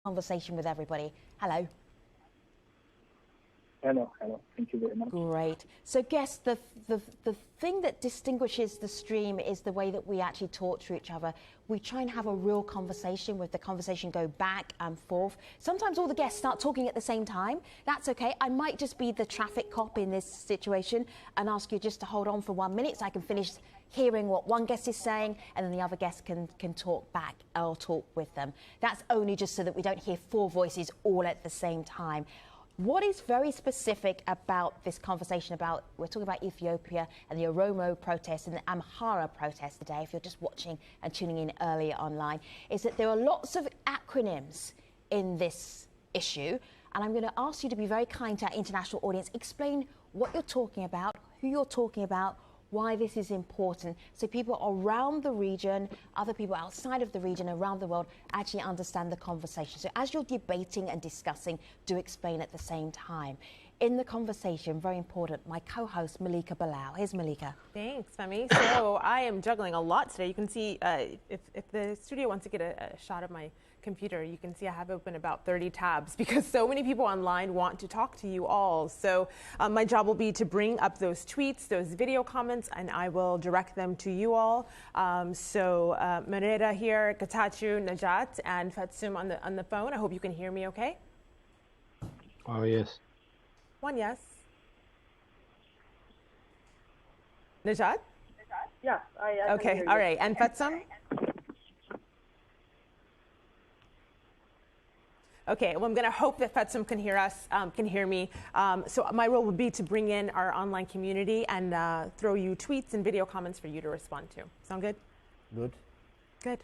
conversation with everybody. Hello. Hello, hello. Thank you very much. Great. So, guess the thing that distinguishes the stream is the way that we actually talk to each other. We try and have a real conversation with the conversation go back and forth. Sometimes all the guests start talking at the same time. That's okay. I might just be the traffic cop in this situation and ask you just to hold on for 1 minute so I can finish hearing what one guest is saying, and then the other guest can talk back. I'll talk with them. That's only just so that we don't hear four voices all at the same time. What is very specific about this conversation we're talking about Ethiopia and the Oromo protest and the Amhara protest today, if you're just watching and tuning in earlier online, is that there are lots of acronyms in this issue. And I'm going to ask you to be very kind to our international audience. Explain what you're talking about, who you're talking about, why this is important, so people around the region, other people outside of the region, around the world, actually understand the conversation. So as you're debating and discussing, do explain at the same time. In the conversation, very important, my co-host Malika Bilal. Here's Malika. Thanks, Femi. So I am juggling a lot today. You can see, if the studio wants to get a shot of my computer, you can see I have open about 30 tabs because so many people online want to talk to you all. So my job will be to bring up those tweets, those video comments, and I will direct them to you all. Reda here, Getachew, Najat, and Fatsum on the phone. I hope you can hear me okay. Oh, yes. One yes. Najat? Yes, I okay, can hear you. all right. And Fatsum? Okay, well, I'm going to hope that Fatsum can hear us, can hear me. So my role would be to bring in our online community and throw you tweets and video comments for you to respond to. Sound good? Good. Good.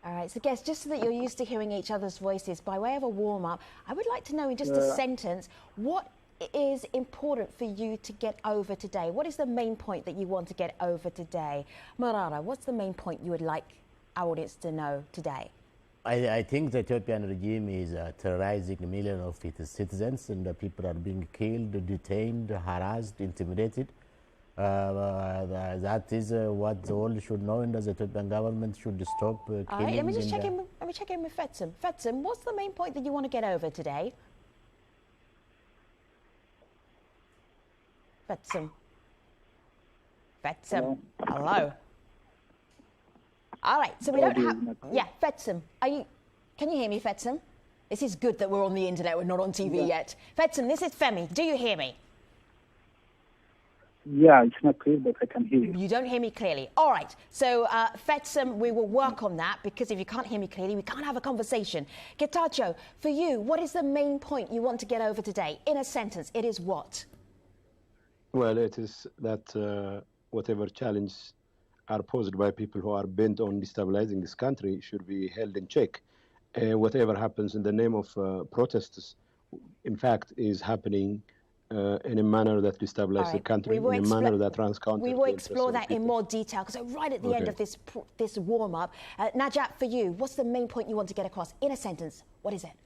All right, so guys, just so that you're used to hearing each other's voices, by way of a warm-up, I would like to know in just a sentence, what is important for you to get over today? What is the main point that you want to get over today? Marara, what's the main point you would like our audience to know today? I think the Ethiopian regime is terrorizing millions of its citizens, and the people are being killed, detained, harassed, intimidated. That is what the world should know, and the Ethiopian government should stop killing. All right, let me check in with Fatsum. Fatsum, what's the main point that you want to get over today? Fatsum. Hello. All right, so we don't have... Yeah, Fatsum, can you hear me, Fatsum? This is good that we're on the internet, we're not on TV yet. Fatsum, this is Femi. Do you hear me? Yeah, it's not clear, but I can hear you. You don't hear me clearly. All right, so Fatsum, we will work on that, because if you can't hear me clearly, we can't have a conversation. Getachew, for you, what is the main point you want to get over today? In a sentence, it is what? Well, it is that whatever challenge are posed by people who are bent on destabilizing this country should be held in check. Whatever happens in the name of protests, in fact, is happening in a manner that destabilizes the country, in a manner that runs counter. We will explore that in more detail, because right at the end of this warm-up, Najat, for you, what's the main point you want to get across? In a sentence, what is it?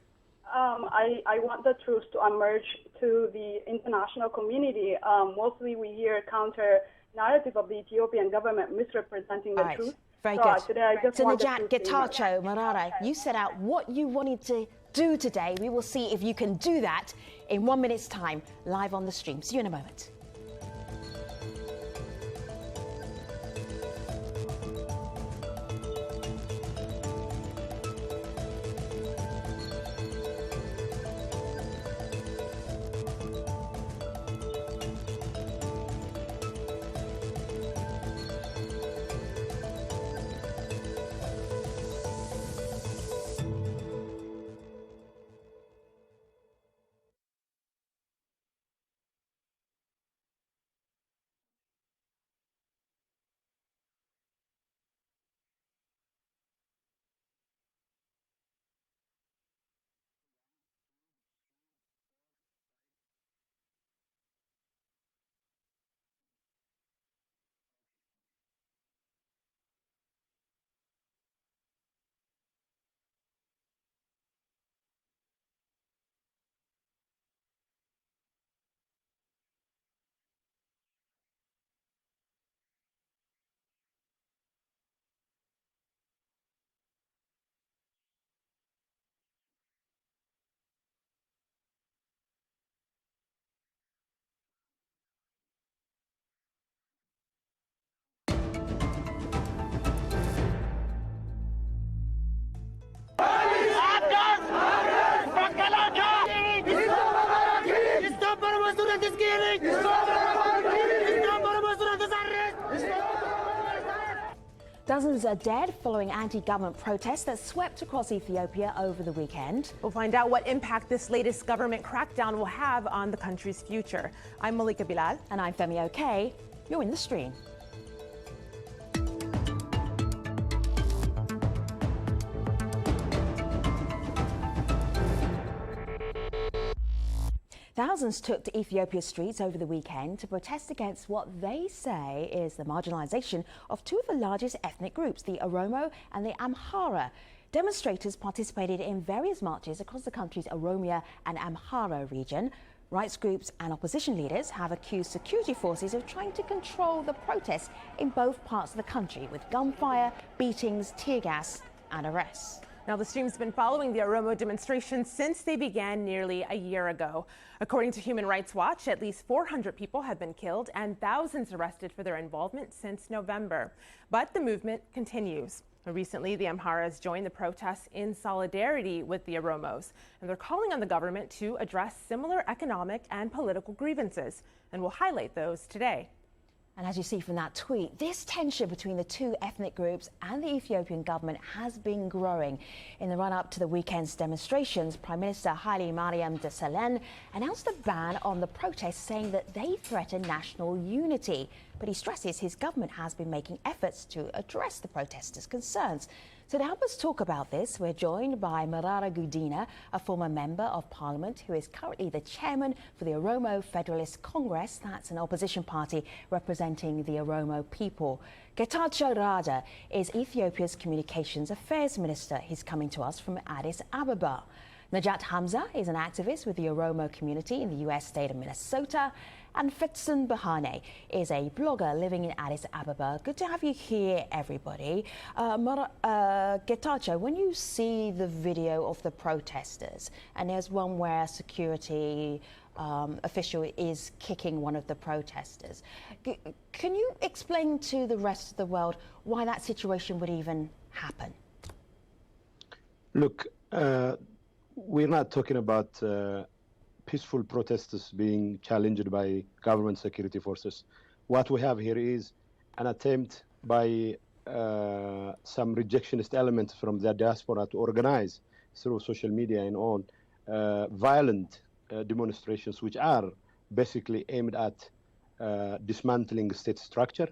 I want the truth to emerge to the international community. Mostly we hear counter narrative of the Ethiopian government misrepresenting the truth. Very good. Today I just so want Najat, Getachew, Marara, you set out what you wanted to do today. We will see if you can do that in 1 minute's time, live on the stream. See you in a moment. Dozens are dead following anti-government protests that swept across Ethiopia over the weekend. We'll find out what impact this latest government crackdown will have on the country's future. I'm Malika Bilal. And I'm Femi OK. You're in the stream. Thousands took to Ethiopia's streets over the weekend to protest against what they say is the marginalization of two of the largest ethnic groups, the Oromo and the Amhara. Demonstrators participated in various marches across the country's Oromo and Amhara region. Rights groups and opposition leaders have accused security forces of trying to control the protests in both parts of the country with gunfire, beatings, tear gas and arrests. Now, the stream's been following the Oromo demonstrations since they began nearly a year ago. According to Human Rights Watch, at least 400 people have been killed and thousands arrested for their involvement since November. But the movement continues. Recently, the Amharas joined the protests in solidarity with the Oromos, and they're calling on the government to address similar economic and political grievances. And we'll highlight those today. And as you see from that tweet, this tension between the two ethnic groups and the Ethiopian government has been growing. In the run-up to the weekend's demonstrations, Prime Minister Haile Mariam Desalegn announced a ban on the protests, saying that they threaten national unity. But he stresses his government has been making efforts to address the protesters' concerns. So to help us talk about this, we're joined by Marara Gudina, a former member of parliament who is currently the chairman for the Oromo Federalist Congress. That's an opposition party representing the Oromo people. Getachew Reda is Ethiopia's communications affairs minister. He's coming to us from Addis Ababa. Najat Hamza is an activist with the Oromo community in the U.S. state of Minnesota. And Fetsun Bahane is a blogger living in Addis Ababa. Good to have you here, everybody. Getachew, when you see the video of the protesters, and there's one where a security official is kicking one of the protesters, can you explain to the rest of the world why that situation would even happen? Look, we're not talking about peaceful protesters being challenged by government security forces. What we have here is an attempt by some rejectionist elements from the diaspora to organize through social media and all violent demonstrations, which are basically aimed at dismantling state structure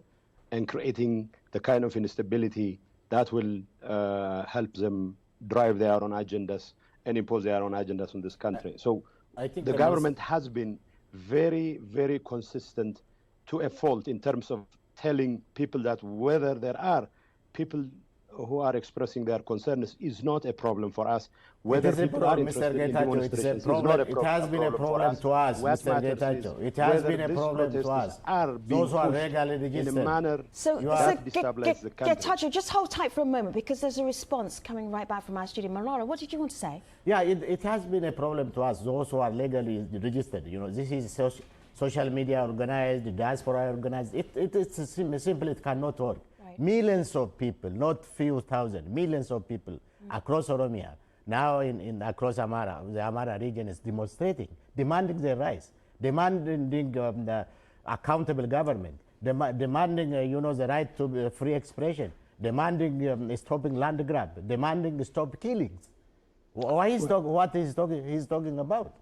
and creating the kind of instability that will help them drive their own agendas and impose their own agendas on this country. So I think the government has been very, very consistent to a fault in terms of telling people that whether there are people who are expressing their concerns is not a problem for us. Whether people are interested in demonstrations is not a problem. It has been a problem to us, Mr. Getachew. It has been a problem to us. Those who are legally registered. In a manner that destabilizes the country. Getachew, just hold tight for a moment because there's a response coming right back from our studio. Marara, what did you want to say? Yeah, it has been a problem to us, those who are legally registered. You know, this is social media organized, diaspora organized. It's simple, it cannot work. Millions of people, not few thousand, millions of people across Oromia, now across Amhara, the Amhara region is demonstrating, demanding their rights, demanding the accountable government, demanding the right to free expression, demanding stopping land grab, demanding stop killings. Why is what he's talking about?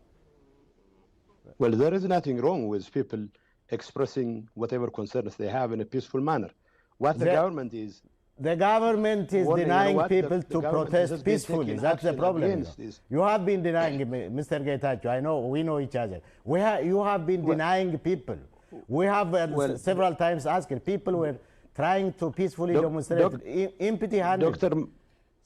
Well, there is nothing wrong with people expressing whatever concerns they have in a peaceful manner. What the government is denying people to protest peacefully. That's the problem. You have been denying, Mr. Getachew. I know, we know each other. You have been denying people. We have several times asked people were trying to peacefully demonstrate, empty-handed.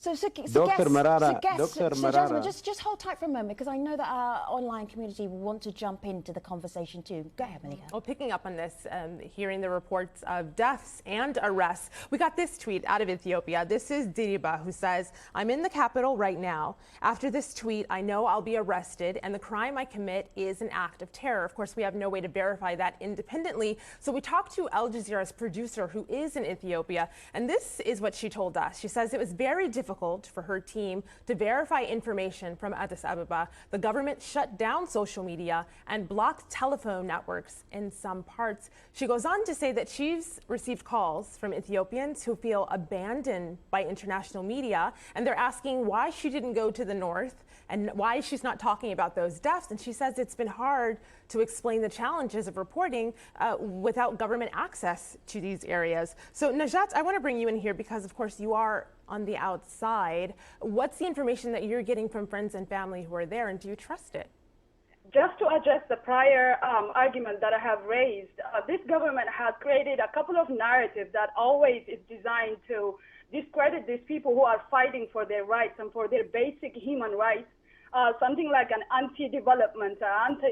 Dr. Marara, gentlemen, just hold tight for a moment because I know that our online community will want to jump into the conversation too. Go ahead, Malika. Well, picking up on this, hearing the reports of deaths and arrests, we got this tweet out of Ethiopia. This is Diriba, who says, "I'm in the capital right now. After this tweet, I know I'll be arrested, and the crime I commit is an act of terror." Of course, we have no way to verify that independently, so we talked to Aljezera's producer, who is in Ethiopia, and this is what she told us. She says it was very difficult difficult for her team to verify information from Addis Ababa. The government shut down social media and blocked telephone networks in some parts. She goes on to say that she's received calls from Ethiopians who feel abandoned by international media, and they're asking why she didn't go to the north and why she's not talking about those deaths. And she says it's been hard to explain the challenges of reporting without government access to these areas. So Najat, I want to bring you in here because, of course, you are on the outside. What's the information that you're getting from friends and family who are there, and do you trust it? Just to address the prior argument that I have raised, this government has created a couple of narratives that always is designed to discredit these people who are fighting for their rights and for their basic human rights. Something like an anti-development,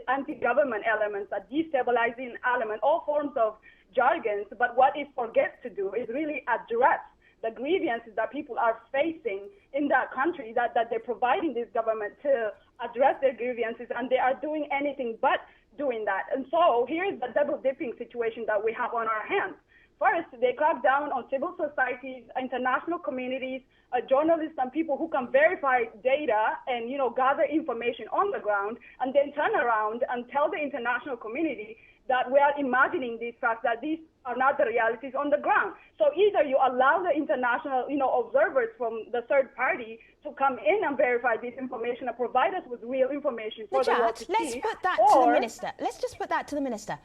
anti-government elements, a destabilizing element, all forms of jargons. But what it forgets to do is really address the grievances that people are facing in that country, that they're providing this government to address their grievances, and they are doing anything but doing that. And so here's the double-dipping situation that we have on our hands. First, they crack down on civil societies, international communities, journalists, and people who can verify data and, gather information on the ground, and then turn around and tell the international community that we are imagining these facts, that these are not the realities on the ground. So either you allow the international, observers from the third party to come in and verify this information and provide us with real information for the world to see. Let's put that to the minister. Let's just put that to the minister.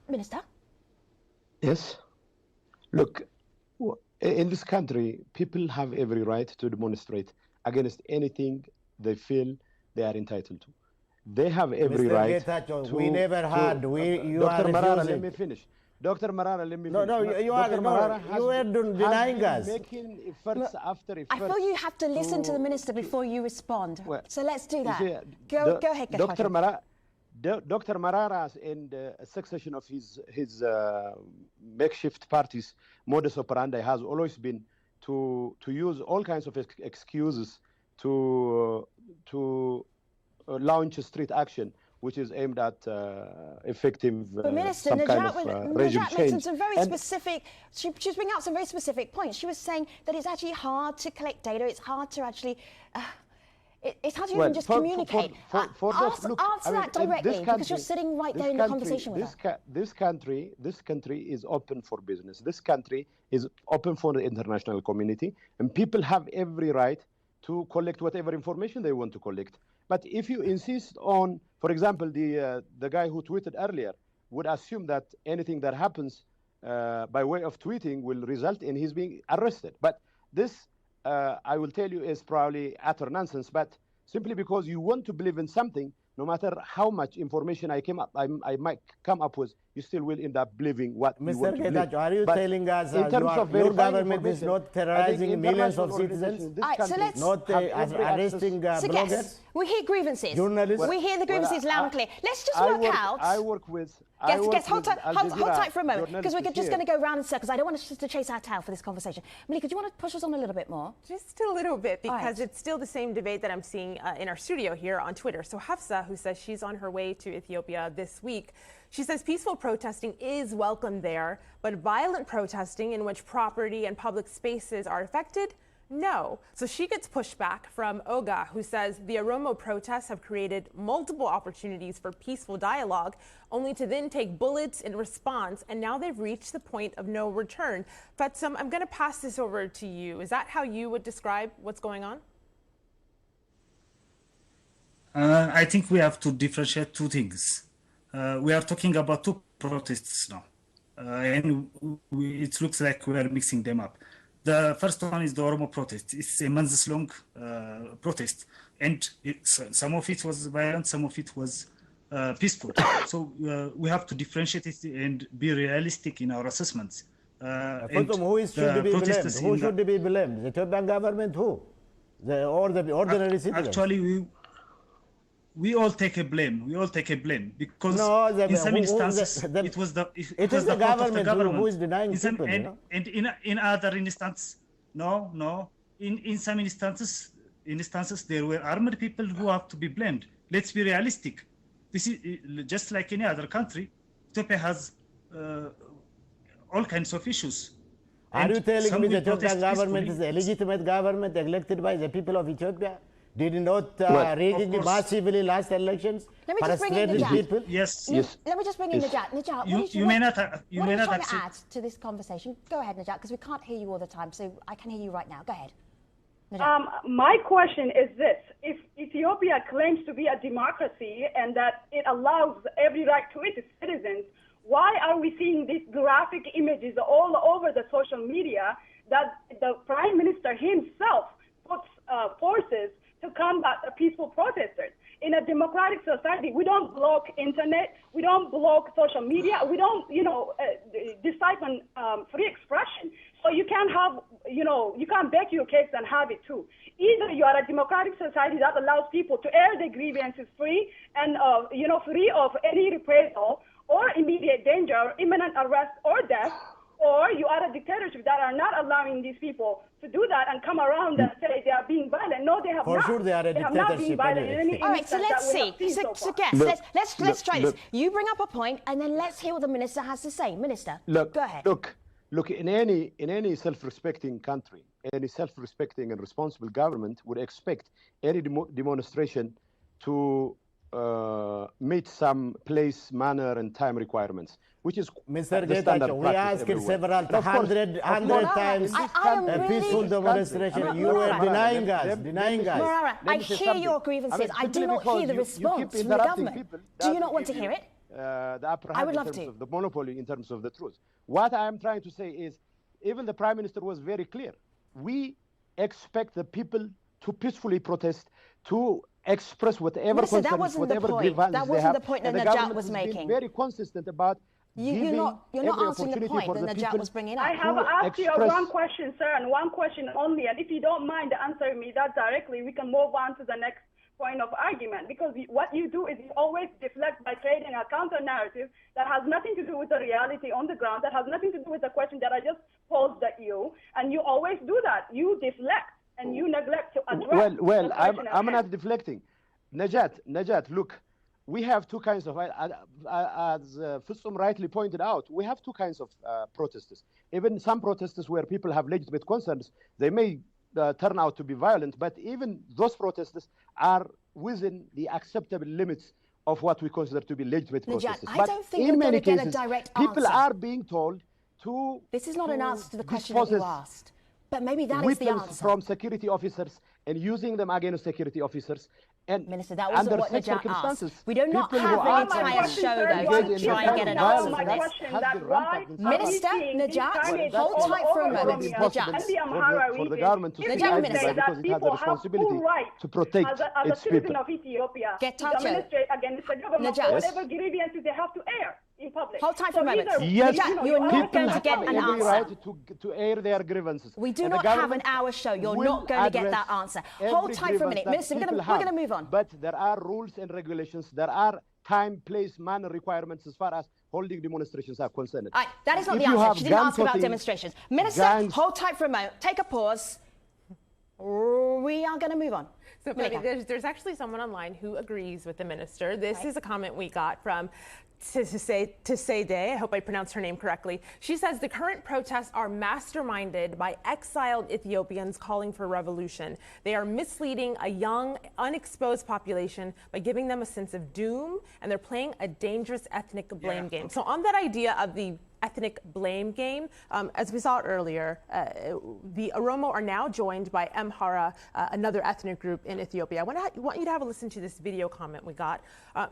Minister? Yes. Look, in this country, people have every right to demonstrate against anything they feel they are entitled to. They have every right to... We never had... You Dr. are Marara, refusing. let me finish. Dr. Marara, let me No, finish. you are denying us. Making efforts after efforts. I feel you have to listen to the minister before you respond. So let's do that. Go ahead, Dr. Dr. Marara's in the succession of his makeshift party's modus operandi has always been to use all kinds of excuses to launch a street action which is aimed at effective Minister, some kind Najat of regime change. mentioned some very specific. She's bringing out some very specific points. She was saying that it's actually hard to collect data. It's hard to actually. It's hard to even just communicate. Answer that directly, because you're sitting right there in the conversation with her. This country is open for business. This country is open for the international community, and people have every right to collect whatever information they want to collect. But if you insist on, for example, the guy who tweeted earlier would assume that anything that happens by way of tweeting will result in his being arrested. But this, I will tell you, is probably utter nonsense. But simply because you want to believe in something, no matter how much information I might come up with, you still will end up believing what you want to believe. Mr. Getachew, are you telling us your government is not terrorizing millions of citizens? So let's not arresting bloggers? We hear grievances. Journalists? We hear the grievances loud and clear. Let's just work out. I work with... Guess, hold tight for a moment, because we're just going to go round in circles. I don't want us just to chase our tail for this conversation. Malika, do you want to push us on a little bit more? Just a little bit, because it's still the same debate that I'm seeing in our studio here on Twitter. So Hafsa, who says she's on her way to Ethiopia this week, she says peaceful protesting is welcome there, but violent protesting in which property and public spaces are affected, no. So she gets pushback from Oga, who says the Oromo protests have created multiple opportunities for peaceful dialogue, only to then take bullets in response, and now they've reached the point of no return. Fatsum, I'm going to pass this over to you. Is that how you would describe what's going on? I think we have to differentiate two things. We are talking about two protests now, and it looks like we are mixing them up. The first one is the Oromo protest. It's a months-long protest, and some of it was violent, some of it was peaceful. So we have to differentiate it and be realistic in our assessments. Who should be blamed? Who should be blamed? The Ethiopian government? Who? Or the ordinary citizens? Actually, we all take a blame. We all take a blame because in some instances it was the government who is denying people. And in other instances, no. In some instances there were armed people who have to be blamed. Let's be realistic. This is just like any other country. Ethiopia has all kinds of issues. Are And you telling some me the will protest Ethiopian government peacefully. is a legitimate government elected by the people of Ethiopia? Did not Well, rigging course. massively last elections? Let me just bring in Frustrating Najat. people? Yes. Let me just bring in Yes. Najat. Najat, You may not you what may are you not trying to accept. add to this conversation? Go ahead, Najat, because we can't hear you all the time, so I can hear you right now. Go ahead. My question is this. If Ethiopia claims to be a democracy and that it allows every right to its citizens, why are we seeing these graphic images all over the social media that the Prime Minister himself puts forces to combat the peaceful protesters? In a democratic society, we don't block internet, we don't block social media, we don't, decide on free expression. So you can't have, you can't bake your cakes and have it too. Either you are a democratic society that allows people to air their grievances free and, free of any reprisal or immediate danger, imminent arrest or death, or you are a dictatorship that are not allowing these people to do that and come around and say they are being violent. No, they have For not. sure they are a have not been dictatorship violent anyway. in any All right, so instance let's that we see. have seen So, so far. guess, let's try this. look. You bring up a point, and then let's hear what the minister has to say. Minister, Look, go ahead. Look. In any self-respecting country, any self-respecting and responsible government would expect any demonstration to meet some place, manner, and time requirements, which is Mr. the standard Getachew, we practice asked everywhere. several And of course, hundred course, times I am a really- peaceful demonstration. Murara, You were Murara, denying let us, me denying say- us. Murara, Let I me say hear something. your grievances. I do simply not hear the because you response keep from the interrupting government. people, Do you that not will want to give hear you, it? The upper I hand would in love terms to. of the monopoly, in terms of the truth. What I am trying to say is, even the Prime Minister was very clear. We expect the people to peacefully protest, to express whatever Minister, that concerns, wasn't the whatever point. grievances That they wasn't have. the point that And the Najat government was has been making. very consistent about You're giving not every answering the opportunity point for that the Najat people was bringing I up. have to asked you express- one question, sir, and one question only. And if you don't mind answering me that directly, we can move on to the next point of argument. Because what you do is you always deflect by creating a counter narrative that has nothing to do with the reality on the ground, that has nothing to do with the question that I just posed at you. And you always do that. You deflect and you neglect to address. Well, the question at I'm hand. not deflecting. Najat, look, we have two kinds of, as Fitsum rightly pointed out, we have two kinds of protesters. Even some protesters where people have legitimate concerns, they may turn out to be violent, but even those protesters are within the acceptable limits of what we consider to be legitimate Najat, protesters. I But don't think in you're many gonna get a cases, direct people answer. are being told to This is not an to answer to the question that you dispossess asked. But maybe that is the weapons answer. from security officers and using them against security officers. And Minister, that wasn't under what such Najat asked. circumstances, We do not people have who an are entire trying show, to though, engage to in try and get an violence answer for has this. been rampant in Minister, Well, Najat, hold tight for a moment. Najat. for the government to Najat, stay idle Minister. because it has a responsibility to protect as a its citizen people. of Ethiopia, Get to touched. demonstrate against the government Najat. for Yes. whatever grievances they have to air in public. Hold tight for a moment. Yes, Najat, you're not people going to have get an every answer. right to air their grievances. We do And the not have an government hour show. You're will not going to get address that answer. every Hold tight for a minute. grievance Minister, that we're people going to have. move on. But there are rules and regulations. There are time, place, manner requirements as far as holding demonstrations are concerned. All right, that is not If the you answer. have She didn't ask about gun-toting, demonstrations. Minister, gangs- hold tight for a moment. Take a pause. We are going to move on. So Malika. there's actually someone online who agrees with the minister. This is a comment we got from Tsede. I hope I pronounced her name correctly. She says the current protests are masterminded by exiled Ethiopians calling for revolution. They are misleading a young, unexposed population by giving them a sense of doom, and they're playing a dangerous ethnic blame game. So on that idea of the ethnic blame game, as we saw earlier, the Oromo are now joined by Amhara, another ethnic group in Ethiopia. I want you to have a listen to this video comment we got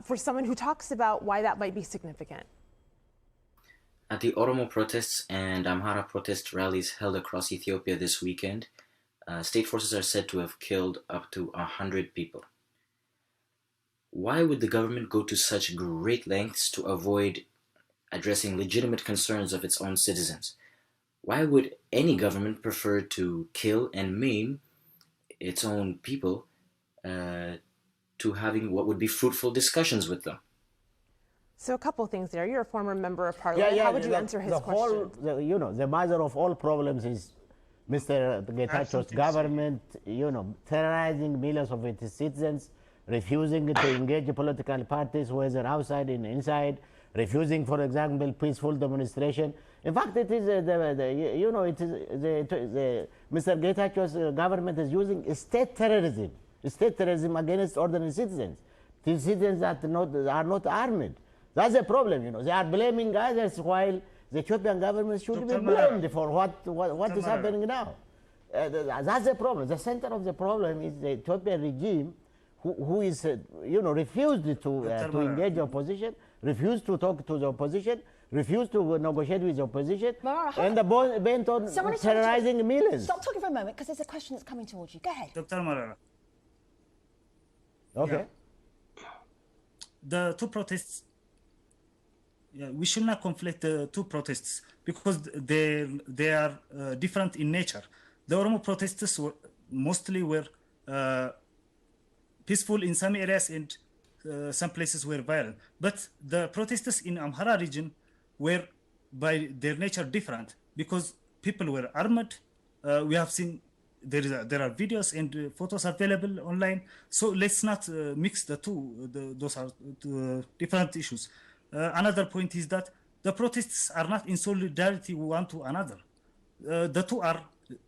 for someone who talks about why that might be significant. At the Oromo protests and Amhara protest rallies held across Ethiopia this weekend, state forces are said to have killed up to 100 people. Why would the government go to such great lengths to avoid addressing legitimate concerns of its own citizens? Why would any government prefer to kill and maim its own people to having what would be fruitful discussions with them? So a couple of things there. You're a former member of parliament. How would you answer his question? The mother of all problems is Mr. Getachew's government, terrorizing millions of its citizens, refusing to engage political parties, whether outside and inside, refusing, for example, peaceful demonstration. In fact, it is you know, it is Mr. Getachew's government is using state terrorism against ordinary citizens. These citizens that are not armed. That's the problem, you know. They are blaming others while the Ethiopian government should be blamed for what is happening now. That's the problem. The center of the problem is the Ethiopian regime, who is, you know, refused to engage the opposition, refused to talk to the opposition, refused to negotiate with the opposition, and bent on terrorizing millions. Stop talking for a moment, because there's a question that's coming towards you. Go ahead. Dr. Marara. Okay. Yeah. The two protests, we should not conflict the two protests because they are different in nature. The Oromo protests mostly were peaceful in some areas and some places were violent. But the protests in Amhara region were by their nature different because people were armed. We have seen there are videos and photos available online. So let's not mix the two. Those are different issues. Another point is that the protests are not in solidarity one to another. The two are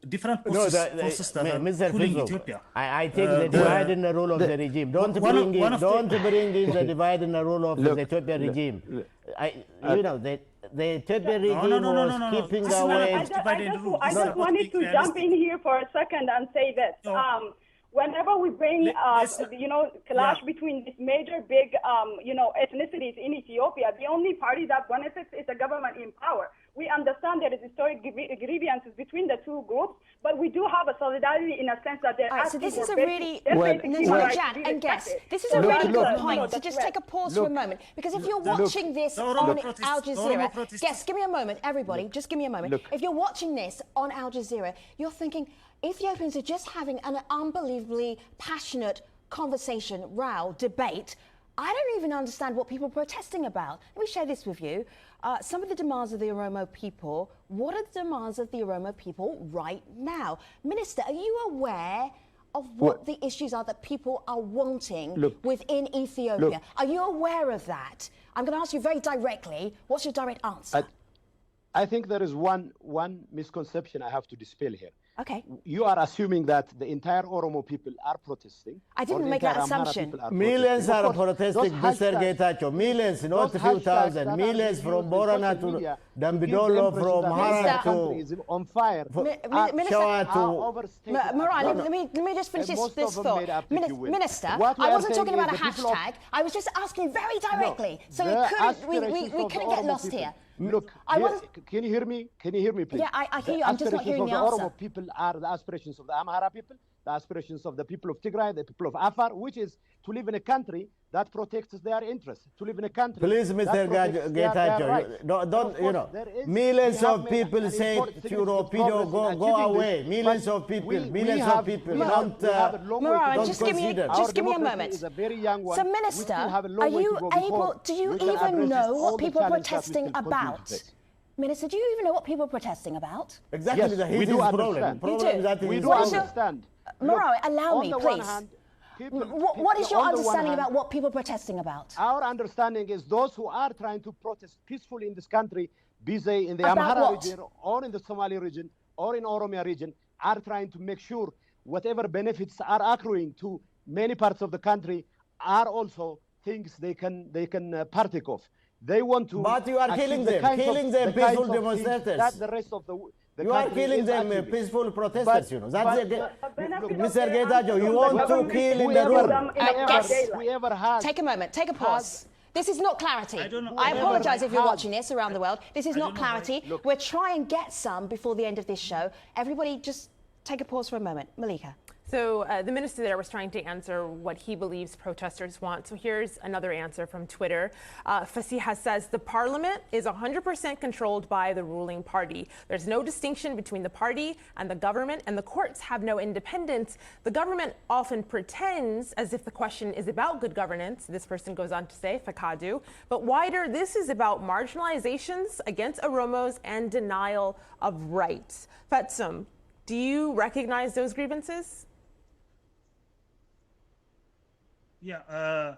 different forces that are pulling Ethiopia. I take the divide and the rule of the regime. Don't bring in the divide and the rule of the Ethiopian regime. You know, the Ethiopian regime was keeping away. I just wanted to jump in here for a second and say this. Whenever we bring, you know, clash between these major big, you know, ethnicities in Ethiopia, the only party that benefits is the government in power. We understand there is historic grievances between the two groups, but we do have a solidarity in a sense that they're asking so this is for a really, Jan and Guess, this is a really good point. So just take a pause for a moment, because if you're watching this on Al Jazeera, Guess, give me a moment, everybody, just give me a moment. If you're watching this on Al Jazeera, you're thinking, Ethiopians are just having an unbelievably passionate conversation, row, debate. I don't even understand what people are protesting about. Let me share this with you. Some of the demands of the Oromo people. What are the demands of the Oromo people right now? Minister, are you aware of what the issues are that people are wanting within Ethiopia? Are you aware of that? I'm going to ask you very directly. What's your direct answer? I think there is one misconception I have to dispel here. Okay. You are assuming that the entire Oromo people are protesting. I didn't make that assumption. Millions are protesting, Mr. Getachew. Millions, not a few thousand. Millions from Borana to Dambidolo, from Hara to on fire. Moran, let me just finish this thought. Minister, I wasn't talking about a hashtag. I was just asking very directly. So we couldn't get lost here. Look, can you hear me? Can you hear me, please? Yeah, I hear you. I'm just not hearing the answer. The Oromo people are the aspirations of the Amhara people, the aspirations of the people of Tigray, the people of Afar, which is to live in a country that protects their interests, to live in a country. Please, Mr. Getachew, don't, you know, millions of people say to European, go away. Millions of people, don't consider. Just give me a moment. So, Minister, are you able, do you even know what people are protesting about? Minister, do you even know what people are protesting about? Exactly, yes, we do understand. We do understand. Moran, allow me, please. What is your understanding about what people are protesting about? Our understanding is those who are trying to protest peacefully in this country, be they in the Amhara region or in the Somali region or in Oromia region, are trying to make sure whatever benefits are accruing to many parts of the country are also things they can partake of. They want to. But you are killing them, peaceful demonstrators. That's the rest of the. You are killing them, peaceful protesters, you know. That's Mr. Getachew, you want to kill in the room. Take a moment, take a pause. This is not clarity. I apologize if you're watching this around the world. This is not clarity. We'll try and get some before the end of this show. Everybody just take a pause for a moment. Malika. So the minister there was trying to answer what he believes protesters want. So here's another answer from Twitter. Fasiha says, the parliament is 100% controlled by the ruling party. There's no distinction between the party and the government, and the courts have no independence. The government often pretends as if the question is about good governance. This person goes on to say, Fakadu. But wider, this is about marginalizations against Oromos and denial of rights. Fetsum, do you recognize those grievances? Yeah,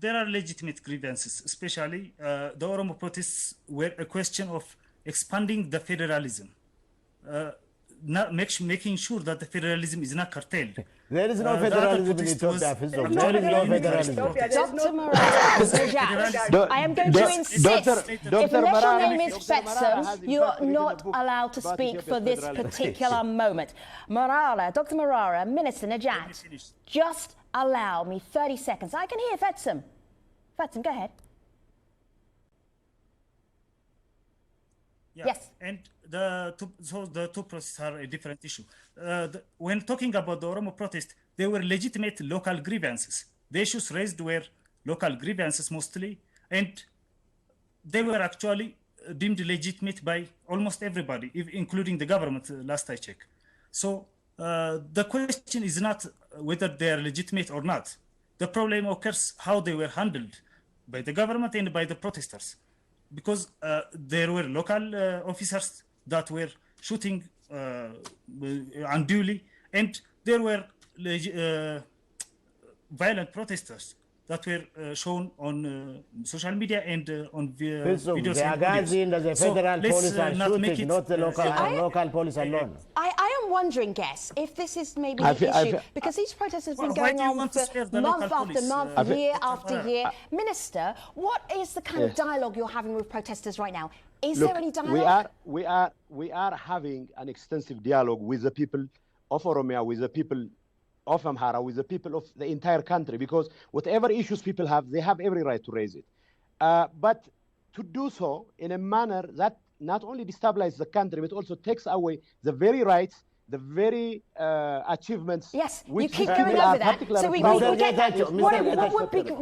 there are legitimate grievances, especially the Oromo protests were a question of expanding the federalism, making sure that the federalism is not curtailed. There is no federalism in Ethiopia. There is no federalism. Dr. Marara, I am going to insist, if unless your name is Fetsum, you are not allowed to speak for this particular moment. Marara, Dr. Marara, Minister Najat, just allow me 30 seconds. I can hear Fetsum. Fetsum, go ahead. Yeah. Yes. And the two processes are a different issue. When talking about the Oromo protest, they were legitimate local grievances. The issues raised were local grievances mostly, and they were actually deemed legitimate by almost everybody, including the government, last I checked. So the question is not whether they are legitimate or not. The problem occurs how they were handled by the government and by the protesters, because there were local officers that were shooting unduly, and there were violent protesters that were shown on social media and on videos. The Agazi and the federal police are shooting, not the local police alone. I am wondering, guess, if this is maybe an issue, because these protests have been going on for month after month, year after year. Minister, what is the kind of dialogue you're having with protesters right now? Is there any dialogue? We are having an extensive dialogue with the people of Oromia, with the people of Amhara, with the people of the entire country, because whatever issues people have, they have every right to raise it. But to do so in a manner that not only destabilizes the country, but also takes away the very rights, the very achievements. Yes, you keep going over that. So we get that. What would be good,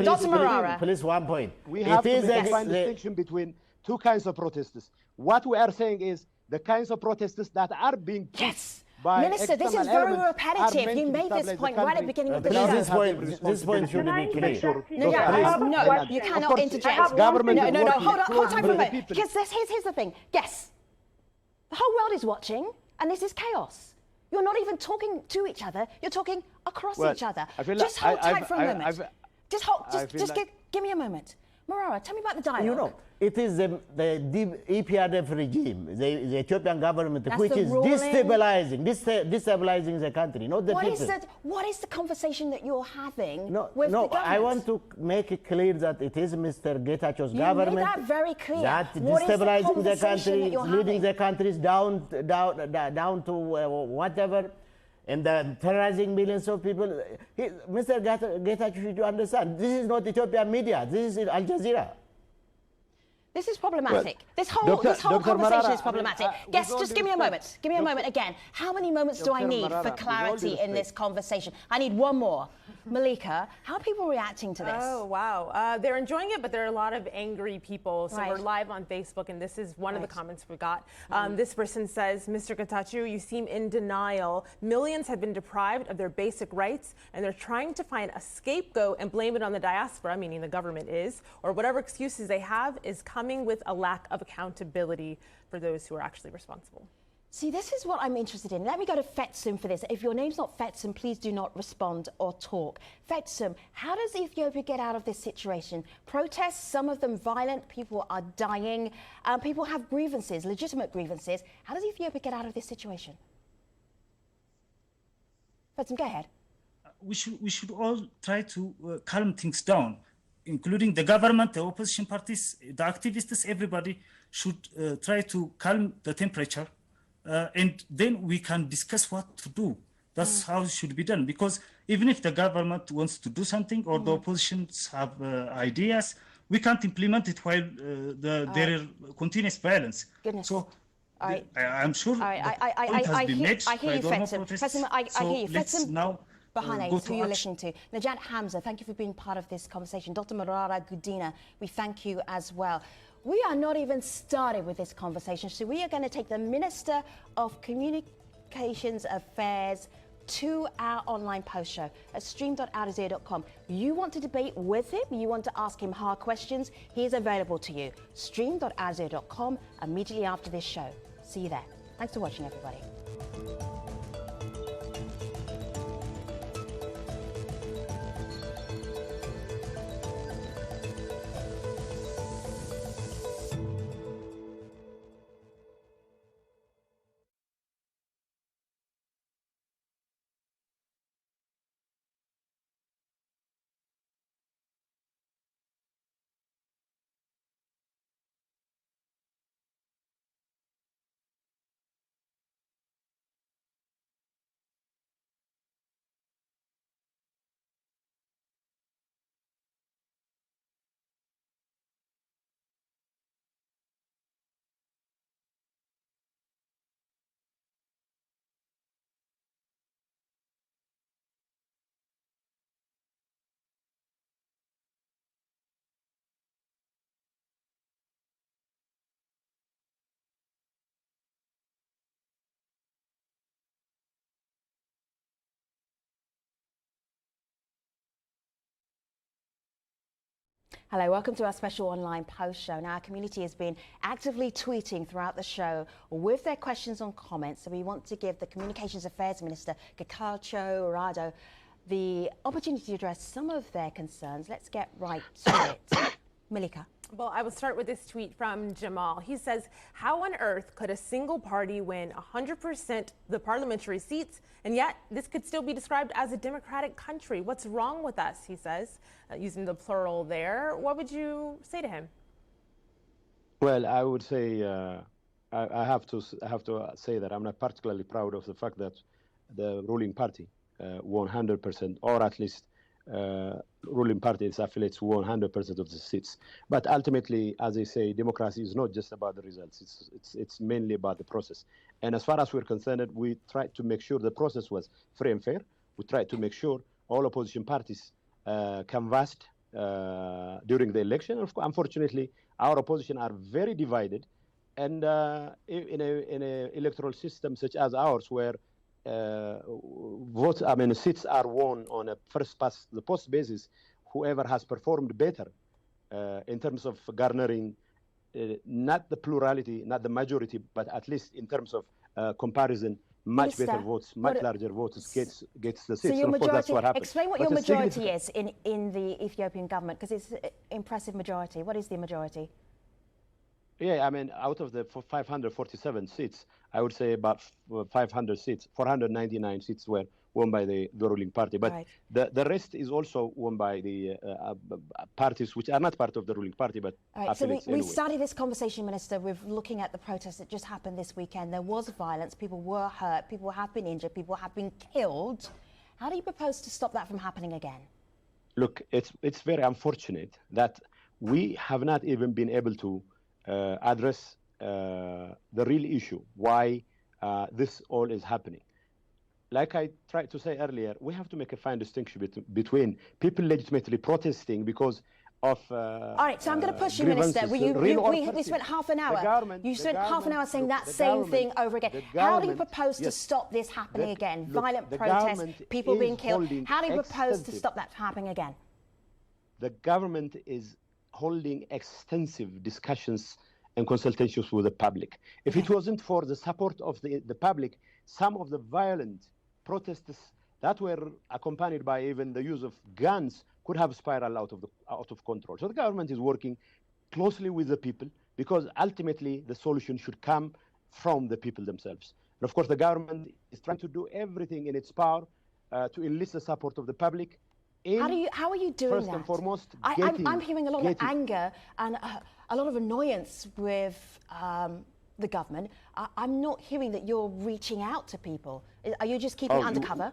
Dr. Marara? Please, 1 point. We have to make a fine distinction between two kinds of protesters. What we are saying is the kinds of protesters that are being pushed by Minister, this is very repetitive. You made this point right at the beginning of the show. This point should be clear. No, you cannot interject. No, hold time for a moment. Because here's the thing. Guess. The whole world is watching, and this is chaos. You're not even talking to each other. You're talking across each other. Just hold tight for a moment. Just give me a moment. Marara, tell me about the dialogue. You know, it is the EPRF regime, the Ethiopian government, which is destabilizing the country, not the people. What is the conversation that you're having with the government? I want to make it clear that it is Mr. Getachew's government. You made that very clear. That destabilizing the country, leading the countries down to whatever, and terrorizing millions of people. Mr. Getachew should understand, this is not Ethiopian media, this is Aljezera. This is problematic. This whole conversation is problematic. Guess, just give me a moment. Give me a moment again. How many moments do I need for clarity in this conversation? I need one more. Malika, how are people reacting to this? Oh, wow. They're enjoying it, but there are a lot of angry people. So we're live on Facebook, and this is one of the comments we got. This person says, Mr. Getachew, you seem in denial. Millions have been deprived of their basic rights, and they're trying to find a scapegoat and blame it on the diaspora, meaning the government is, or whatever excuses they have is coming with a lack of accountability for those who are actually responsible. See, this is what I'm interested in. Let me go to Fetsum for this. If your name's not Fetsum, please do not respond or talk. Fetsum, how does Ethiopia get out of this situation? Protests, some of them violent, people are dying, people have grievances, legitimate grievances. How does Ethiopia get out of this situation? Fetsum, go ahead. We should all try to calm things down, including the government, the opposition parties, the activists, everybody should try to calm the temperature, and then we can discuss what to do. That's how it should be done, because even if the government wants to do something or the oppositions have ideas, we can't implement it while there is continuous violence. So I'm sure I hear you, Fetsum. I hear you. Fetsum now Bahane, who you're listening to. Najat Hamza, thank you for being part of this conversation. Dr. Marara Gudina, we thank you as well. We are not even started with this conversation, so we are going to take the Minister of Communications Affairs to our online post show at stream.aljezera.com. You want to debate with him? You want to ask him hard questions? He is available to you. Stream.aljezera.com immediately after this show. See you there. Thanks for watching, everybody. Hello, welcome to our special online post show. Now, our community has been actively tweeting throughout the show with their questions and comments. So we want to give the Communications Affairs Minister, getachew, reda, the opportunity to address some of their concerns. Let's get right to it. Malika. Well, I will start with this tweet from Jamal. He says, how on earth could a single party win 100% the parliamentary seats, and yet this could still be described as a democratic country? What's wrong with us, he says, using the plural there. What would you say to him? Well, I would say I have to say that I'm not particularly proud of the fact that the ruling party won 100%, or at least ruling party, its affiliates, won 100% of the seats. But ultimately, as I say, democracy is not just about the results. It's mainly about the process. And as far as we're concerned, we tried to make sure the process was free and fair. We tried to make sure all opposition parties canvassed during the election. Unfortunately, our opposition are very divided. And in an electoral system such as ours, where seats are won on a first past the post basis, whoever has performed better in terms of garnering not the plurality, not the majority, but at least in terms of comparison, much better votes, much larger votes gets the seats. So your majority, that's what happened. Explain what your majority is in the Ethiopian government, because it's an impressive majority. What is the majority? Yeah, I mean, out of the 547 seats, I would say about 500 seats, 499 seats were won by the ruling party. But right. the rest is also won by the parties which are not part of the ruling party, but right. So we started this conversation, Minister, with looking at the protests that just happened this weekend. There was violence, people were hurt, people have been injured, people have been killed. How do you propose to stop that from happening again? Look, it's very unfortunate that we have not even been able to address the real issue, why this all is happening. Like I tried to say earlier, we have to make a fine distinction between people legitimately protesting because of all right, so I'm going to push you, Minister. We spent half an hour. You spent half an hour saying that same thing over again. How do you propose to stop this happening again? Violent protests, people being killed. How do you propose to stop that from happening again? The government is holding extensive discussions and consultations with the public. If it wasn't for the support of the public, some of the violent protests that were accompanied by even the use of guns could have spiraled out of control. So the government is working closely with the people, because ultimately the solution should come from the people themselves. And of course, the government is trying to do everything in its power to enlist the support of the public. How are you doing first that? And foremost, I'm hearing a lot of anger and a lot of annoyance with the government. I'm not hearing that you're reaching out to people. Are you just keeping it undercover?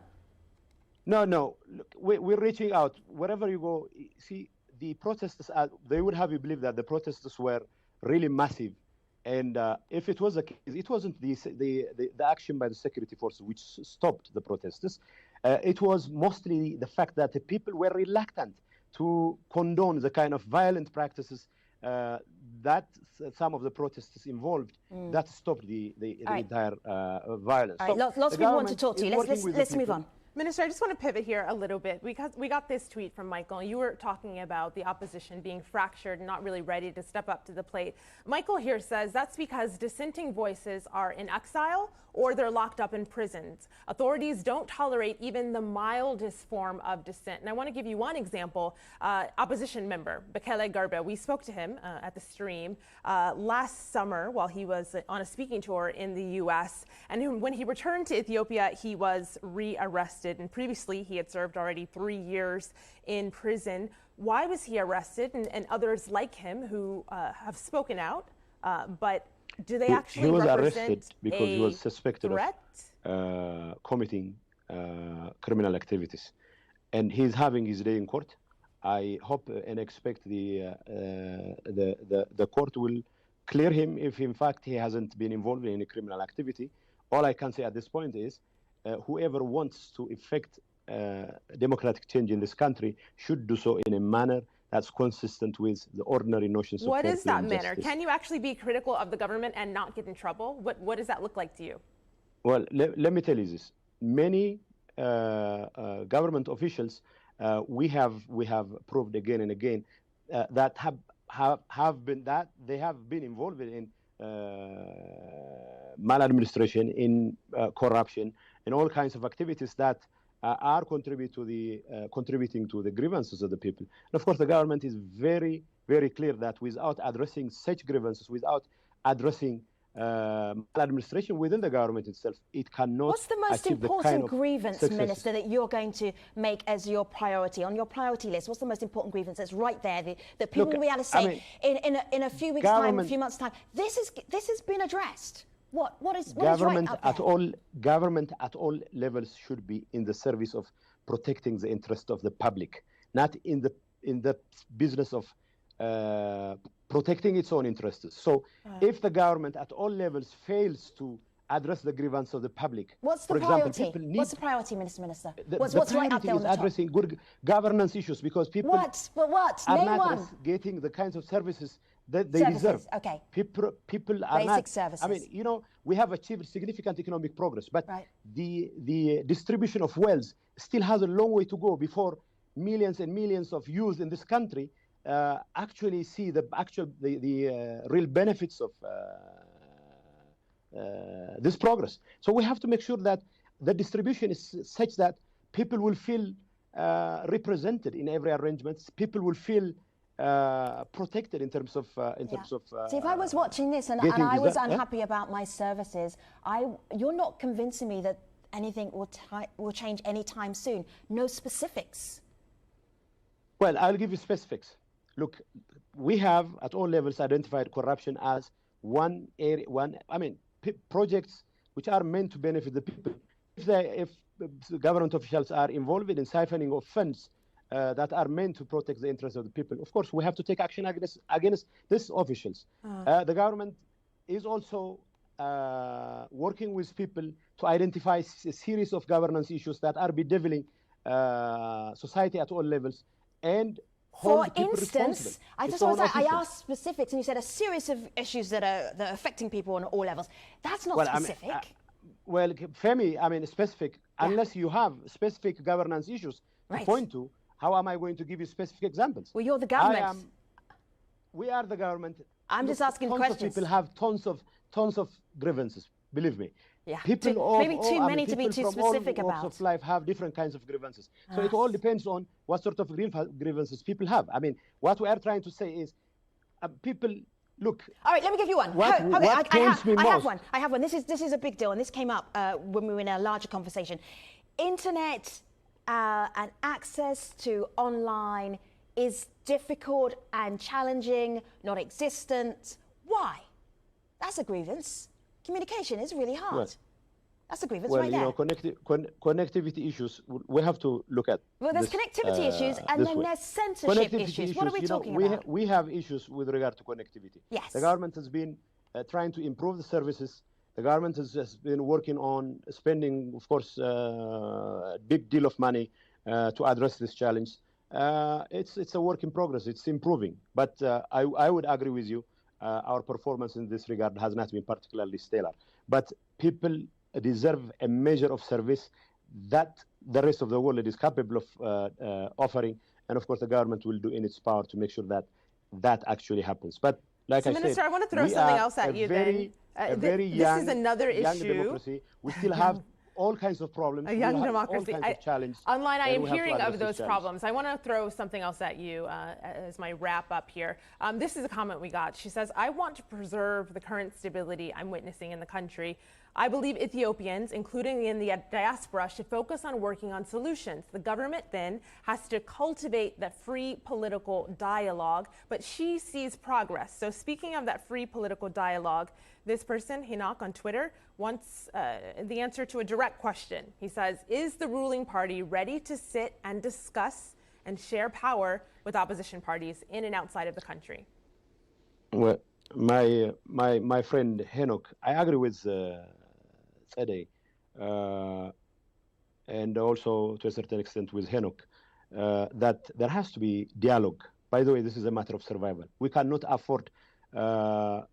No. Look, we're reaching out. Wherever you go, see, the protesters, they would have you believe that the protesters were really massive. And if it was the case, it wasn't the action by the security forces which stopped the protesters. It was mostly the fact that the people were reluctant to condone the kind of violent practices that some of the protesters involved that stopped the entire violence. All right, lots of people want to talk to you. Let's move on. Minister, I just want to pivot here a little bit because we got this tweet from Michael. You were talking about the opposition being fractured and not really ready to step up to the plate. Michael here says that's because dissenting voices are in exile or they're locked up in prisons. Authorities don't tolerate even the mildest form of dissent. And I want to give you one example. Opposition member, Bekele Garba, we spoke to him at the stream last summer while he was on a speaking tour in the U.S. And when he returned to Ethiopia, he was rearrested. And previously, he had served already 3 years in prison. Why was he arrested? And others like him who have spoken out, but do they actually represent He was arrested because he was suspected threat? Of committing criminal activities. And he's having his day in court. I hope and expect the court will clear him if, in fact, he hasn't been involved in any criminal activity. All I can say at this point is whoever wants to effect democratic change in this country should do so in a manner that's consistent with the ordinary notions of What is that justice. manner? Can you actually be critical of the government and not get in trouble? What does that look like to you? Well, let me tell you this. Many government officials, we have proved again and again, that have been involved in maladministration, in corruption, in all kinds of activities that are contributing to the grievances of the people. And of course, the government is very, very clear that without addressing such grievances, without addressing maladministration within the government itself, it cannot. What's the most achieve important the kind of grievance, successes. Minister, that you're going to make as your priority on your priority list? What's the most important grievance that's right there that people will be able to say in a few weeks' time, a few months' time? This has been addressed. What is government right up there? Government at all levels should be in the service of protecting the interest of the public, not in the business of protecting its own interests. So if the government at all levels fails to address the grievance of the public, what's the for priority? Example, What's the priority, Minister? The What's right up there on the top? addressing good governance issues, because people are Name not one. getting the kinds of services that they deserve. Okay. People are Basic not. services. I mean, you know, we have achieved significant economic progress, but Right. the distribution of wealth still has a long way to go before millions and millions of youth in this country actually see the real benefits of this progress. So we have to make sure that the distribution is such that people will feel represented in every arrangement. People will feel protected in terms of See, if I was watching this and I was unhappy about my services, you're not convincing me that anything will change anytime soon. No specifics. Well, I'll give you specifics. Look, we have at all levels identified corruption as one area. Projects which are meant to benefit the people. If government officials are involved in siphoning of funds that are meant to protect the interests of the people, of course, we have to take action against these officials. The government is also working with people to identify a series of governance issues that are bedeviling society at all levels. And for instance, I just want to say, I asked specifics, and you said a series of issues that are affecting people on all levels. That's not specific. Femi, specific. Yeah. Unless you have specific governance issues to point to, how am I going to give you specific examples? Well, you're the government. We are the government. I'm just asking questions. Tons of people have tons of grievances. Believe me. Yeah. Maybe too many to be too specific about. People of life have different kinds of grievances. So it all depends on what sort of grievances people have. I mean, what we are trying to say is, people look. All right, let me give you one. I have one. This is a big deal, and this came up when we were in a larger conversation. Internet and access to online is difficult and challenging, not existent. Why? That's a grievance. Communication is really hard. Well, that's a grievance right there. Connectivity issues, we have to look at. Well, there's connectivity issues, and then there's censorship issues. What are we talking about? We have issues with regard to connectivity. Yes. The government has been trying to improve the services. The government has been working on spending, of course, a big deal of money to address this challenge. It's a work in progress. It's improving. But I would agree with you. Our performance in this regard has not been particularly stellar. But people deserve a measure of service that the rest of the world is capable of offering. And of course, the government will do in its power to make sure that that actually happens. But like I said, Minister, I want to throw something else at you then. This is another issue. Democracy. We still have all kinds of problems. A young democracy. All kinds of challenges. Online, I am hearing of those problems. I want to throw something else at you as my wrap up here. This is a comment we got. She says, I want to preserve the current stability I'm witnessing in the country. I believe Ethiopians, including in the diaspora, should focus on working on solutions. The government then has to cultivate that free political dialogue, but she sees progress. So speaking of that free political dialogue, this person, Hinok on Twitter, wants the answer to a direct question. He says, is the ruling party ready to sit and discuss and share power with opposition parties in and outside of the country? Well, my friend Hinok, I agree with Sede, and also to a certain extent with Hinok, that there has to be dialogue. By the way, this is a matter of survival. We cannot afford to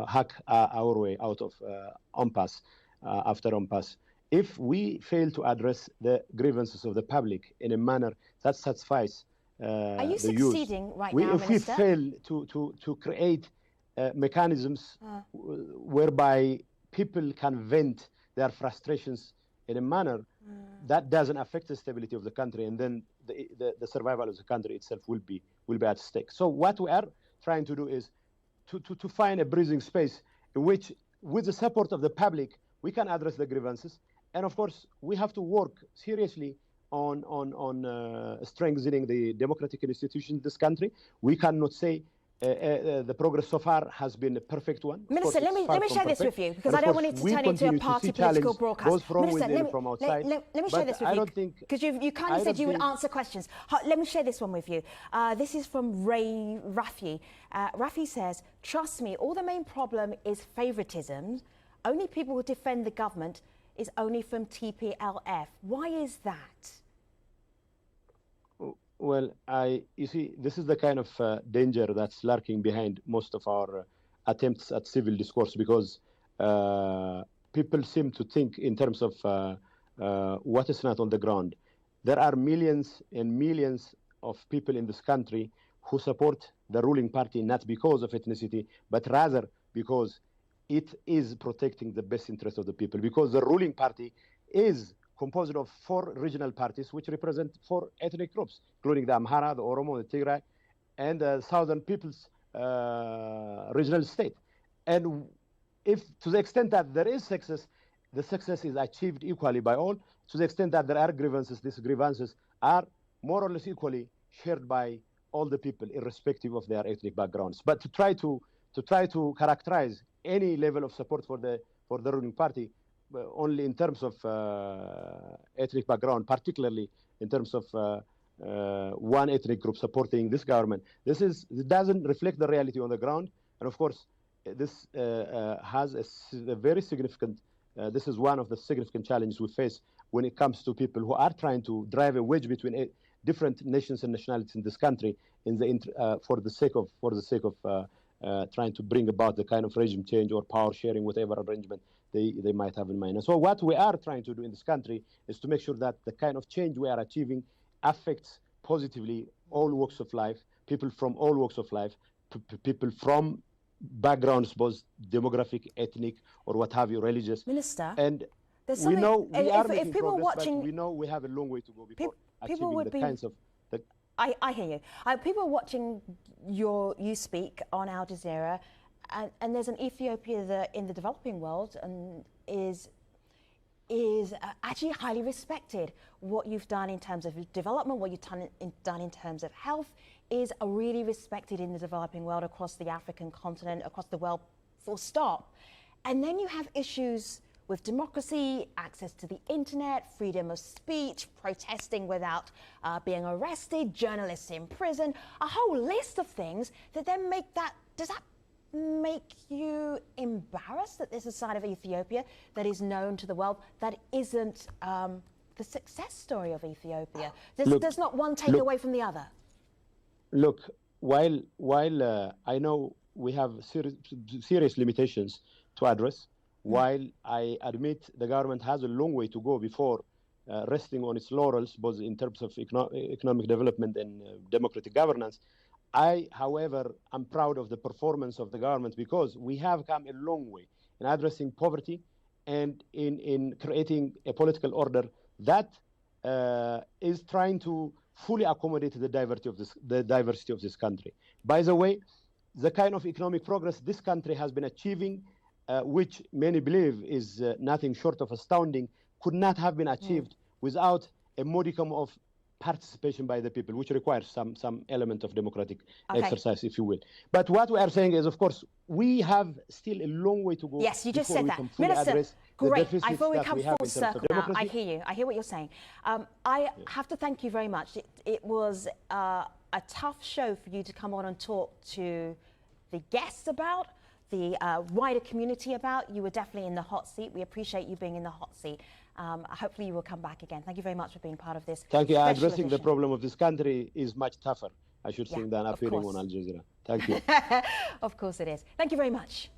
hack our way out of impasse after impasse. If we fail to address the grievances of the public in a manner that satisfies Are you the youth. succeeding right now, If we Minister? fail to create mechanisms whereby people can vent their frustrations in a manner that doesn't affect the stability of the country, and then the survival of the country itself will be at stake. So what we are trying to do is to find a breathing space in which, with the support of the public, we can address the grievances. And of course, we have to work seriously on strengthening the democratic institutions in this country. We cannot say the progress so far has been a perfect one. Minister, let me share this with you, because I don't want it to turn into a party political broadcast. Both from Minister, within and from outside. let me share this with you, because you kindly said you would answer questions. Let me share this one with you. This is from Rafi. Rafi says, trust me, all the main problem is favoritism. Only people who defend the government is only from TPLF. Why is that? Well, you see, this is the kind of danger that's lurking behind most of our attempts at civil discourse, because people seem to think in terms of what is not on the ground. There are millions and millions of people in this country who support the ruling party, not because of ethnicity, but rather because it is protecting the best interest of the people, because the ruling party is composed of 4 regional parties which represent 4 ethnic groups, including the Amhara, the Oromo, the Tigray, and the Southern People's regional state. And if, to the extent that there is success, the success is achieved equally by all. To the extent that there are grievances, these grievances are more or less equally shared by all the people, irrespective of their ethnic backgrounds. But to try to characterize any level of support for the ruling party only in terms of ethnic background, particularly in terms of one ethnic group supporting this government, it doesn't reflect the reality on the ground. And of course, this has a very significant, this is one of the significant challenges we face when it comes to people who are trying to drive a wedge between different nations and nationalities in this country for the sake of trying to bring about the kind of regime change or power sharing, whatever arrangement they might have in mind. And so what we are trying to do in this country is to make sure that the kind of change we are achieving affects positively all walks of life, people from all walks of life, people from backgrounds, both demographic, ethnic, or what have you, religious. Minister, and we know we are making progress, but we know we have a long way to go before achieving the kinds of... I hear you. People watching you speak on Al Jazeera, and there's an Ethiopia in the developing world and is actually highly respected. What you've done in terms of development, what you've done in terms of health is really respected in the developing world, across the African continent, across the world, full stop. And then you have issues with democracy, access to the internet, freedom of speech, protesting without being arrested, journalists in prison, a whole list of things that then does that make you embarrassed that there's a side of Ethiopia that is known to the world that isn't the success story of Ethiopia? Does not one take away from the other? Look, while I know we have serious limitations to address, while I admit the government has a long way to go before resting on its laurels, both in terms of economic development and democratic governance, I, however, am proud of the performance of the government, because we have come a long way in addressing poverty and in creating a political order that is trying to fully accommodate the diversity of this country. By the way, the kind of economic progress this country has been achieving, which many believe is nothing short of astounding, could not have been achieved without a modicum of participation by the people, which requires some element of democratic exercise, if you will. But what we are saying is, of course, we have still a long way to go. Yes, you just said that. Minister, great. I thought we come full circle now. I hear you. I hear what you're saying. I have to thank you very much. It was a tough show for you to come on and talk to the guests about, the wider community about. You were definitely in the hot seat. We appreciate you being in the hot seat. Hopefully you will come back again. Thank you very much for being part of this. Thank you. Addressing the problem of this country is much tougher, I should think, than appearing on Al Jazeera. Thank you. Of course it is. Thank you very much.